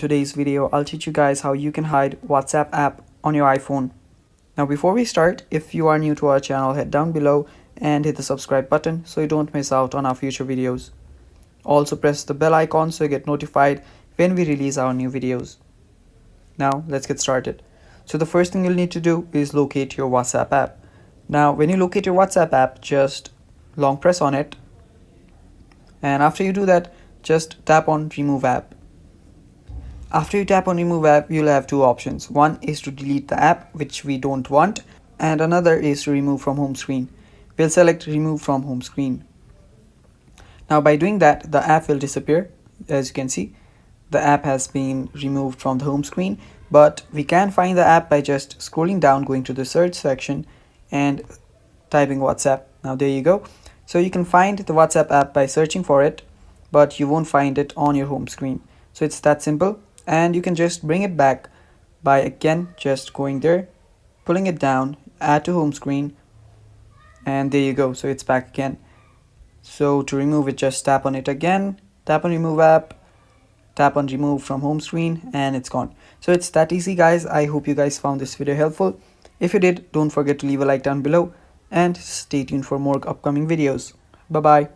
today's video, I'll teach you guys how you can hide WhatsApp app on your iPhone. Now before we start, if you are new to our channel, head down below and hit the subscribe button so you don't miss out on our future videos. Also press the bell icon so you get notified when we release our new videos. Now let's get started. So the first thing you'll need to do is locate your WhatsApp app. Now when you locate your WhatsApp app, just long press on it, and after you do that, just tap on remove app. After you tap on remove app, you'll have two options. One is to delete the app, which we don't want, and another is to remove from home screen. We'll select remove from home screen. Now by doing that, the app will disappear. As you can see, the app has been removed from the home screen, but we can find the app by just scrolling down, going to the search section and typing WhatsApp. Now there you go. So you can find the WhatsApp app by searching for it, but you won't find it on your home screen. So it's that simple, and you can just bring it back by again just going there, pulling it down, add to home screen, and there you go. So it's back again. So to remove it, just tap on it again, tap on remove app, tap on remove from home screen, and it's gone. So it's that easy, guys. I hope you guys found this video helpful. If you did, don't forget to leave a like down below and stay tuned for more upcoming videos. Bye bye.